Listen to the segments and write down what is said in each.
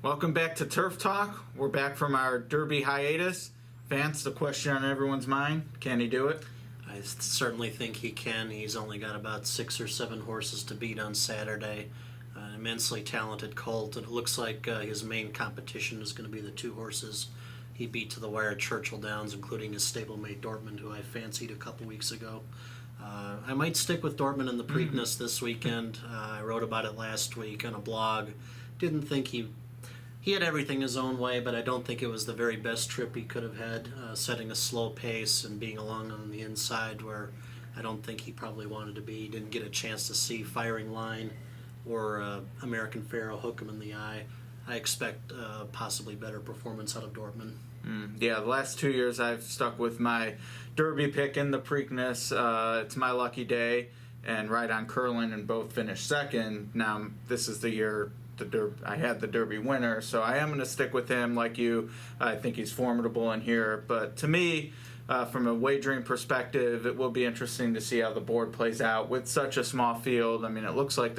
Welcome back to Turf Talk. We're back from our Derby hiatus. Vance, the question on everyone's mind, can he do it? I certainly think he can. He's only got about 6 or 7 horses to beat on Saturday. An immensely talented colt, and it looks like his main competition is going to be the 2 horses he beat to the wire at Churchill Downs, including his stablemate Dortmund, who I fancied a couple weeks ago. I might stick with Dortmund in the Preakness this weekend. I wrote about it last week on a blog. Didn't think he had everything his own way, but I don't think it was the very best trip he could have had, setting a slow pace and being along on the inside where I don't think he probably wanted to be. He didn't get a chance to see Firing Line or American Pharoah hook him in the eye. I expect possibly better performance out of Dortmund. Yeah, the last 2 years I've stuck with my Derby pick in the Preakness. It's my lucky day, and right on Curlin, and both finished second. Now, this is the year I had the Derby winner, so I am going to stick with him like you. I think he's formidable in here. But to me, from a wagering perspective, it will be interesting to see how the board plays out with such a small field. I mean, it looks like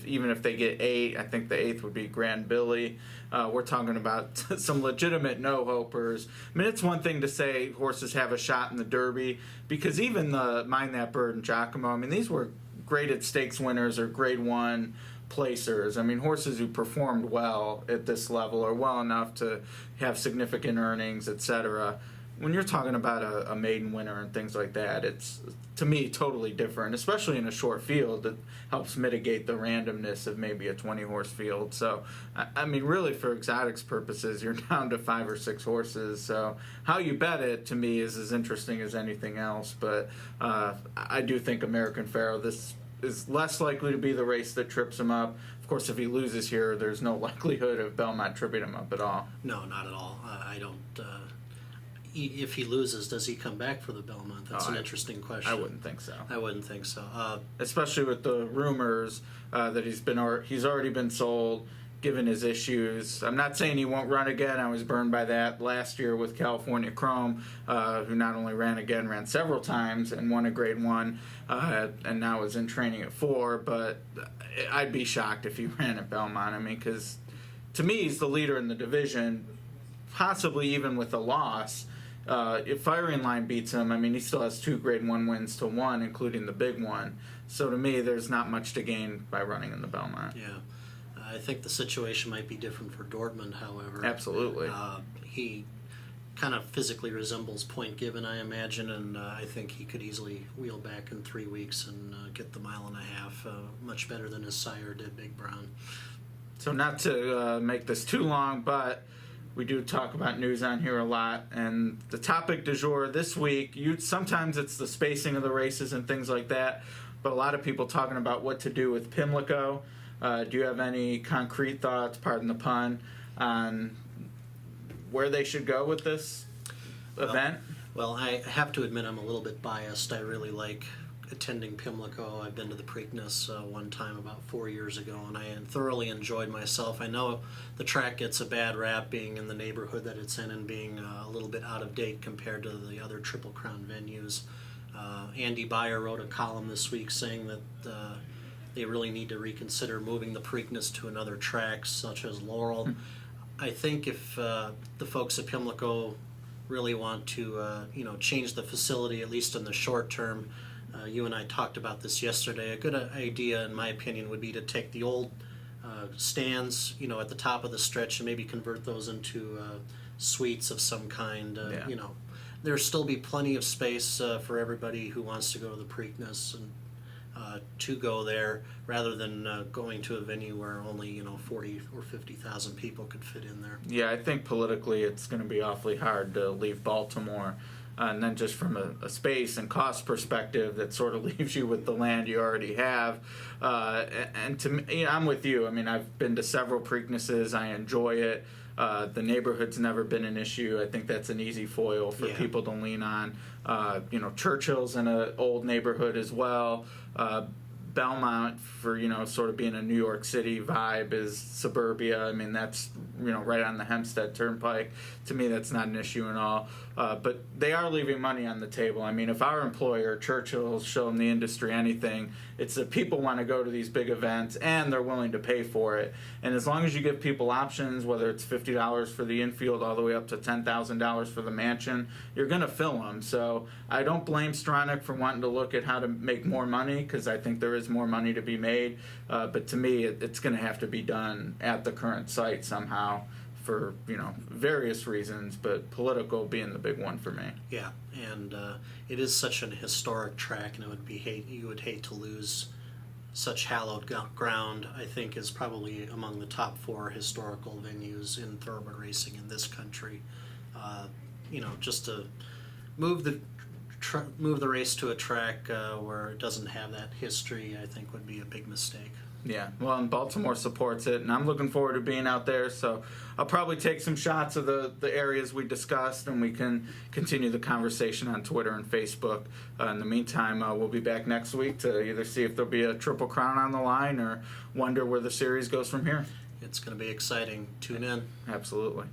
even if they get 8, I think the 8th would be Grand Billy. We're talking about some legitimate no-hopers. I mean, it's one thing to say horses have a shot in the Derby, because even the Mind That Bird and Giacomo, I mean, these were graded stakes winners or Grade 1 placers. I mean, horses who performed well at this level or well enough to have significant earnings, etc. When you're talking about a maiden winner and things like that, it's, to me, totally different, especially in a short field. It helps mitigate the randomness of maybe a 20-horse field. So, I mean, really, for exotics purposes, you're down to 5 or 6 horses. So how you bet it, to me, is as interesting as anything else. But I do think American Pharoah, this is less likely to be the race that trips him up. Of course, if he loses here, there's no likelihood of Belmont tripping him up at all. No, not at all. I don't. If he loses, does he come back for the Belmont? That's an interesting question. I wouldn't think so. I wouldn't think so. Especially with the rumors that he's already been sold, given his issues. I'm not saying he won't run again. I was burned by that last year with California Chrome, who not only ran several times and won a Grade 1, and now is in training at 4. But I'd be shocked if he ran at Belmont. I mean, because to me, he's the leader in the division, possibly even with a loss. If Firing Line beats him, I mean, he still has 2 Grade 1 wins to 1, including the big one. So to me, there's not much to gain by running in the Belmont. Yeah. I think the situation might be different for Dortmund, however. Absolutely. He kind of physically resembles Point Given, I imagine, and I think he could easily wheel back in 3 weeks and get the 1.5 miles, much better than his sire did, Big Brown. So not to make this too long, but we do talk about news on here a lot, and the topic du jour this week, sometimes it's the spacing of the races and things like that, but a lot of people talking about what to do with Pimlico. Do you have any concrete thoughts, pardon the pun, on where they should go with this event? Well, I have to admit I'm a little bit biased. I really like attending Pimlico. I've been to the Preakness one time about 4 years ago, and I thoroughly enjoyed myself. I know the track gets a bad rap being in the neighborhood that it's in and being a little bit out of date compared to the other Triple Crown venues. Andy Beyer wrote a column this week saying that they really need to reconsider moving the Preakness to another track, such as Laurel. I think if the folks at Pimlico really want to, change the facility, at least in the short term, you and I talked about this yesterday. A good idea, in my opinion, would be to take the old stands, at the top of the stretch and maybe convert those into suites of some kind. There'll still be plenty of space for everybody who wants to go to the Preakness and to go there, rather than going to a venue where only 40 or 50,000 people could fit in there. Yeah, I think politically it's going to be awfully hard to leave Baltimore. And then just from a space and cost perspective, that sort of leaves you with the land you already have. And to me, I'm with you. I mean, I've been to several Preaknesses. I enjoy it. The neighborhood's never been an issue. I think that's an easy foil for people to lean on. Churchill's in an old neighborhood as well. Belmont, for sort of being a New York City vibe, is suburbia. I mean, that's right on the Hempstead Turnpike. To me, that's not an issue at all. But they are leaving money on the table. I mean, if our employer, Churchill, has shown the industry anything, it's that people want to go to these big events and they're willing to pay for it. And as long as you give people options, whether it's $50 for the infield all the way up to $10,000 for the mansion, you're going to fill them. So I don't blame Stronach for wanting to look at how to make more money, because I think there is more money to be made. But to me, it's going to have to be done at the current site somehow, for various reasons, but political being the big one for me. Yeah, and it is such an historic track, and you would hate to lose such hallowed ground. I think is probably among the top 4 historical venues in thoroughbred racing in this country. Just to move the race to a track where it doesn't have that history, I think would be a big mistake. Yeah, well, and Baltimore supports it, and I'm looking forward to being out there, so I'll probably take some shots of the areas we discussed, and we can continue the conversation on Twitter and Facebook. In the meantime, we'll be back next week to either see if there'll be a Triple Crown on the line or wonder where the series goes from here. It's going to be exciting. Tune in. Absolutely.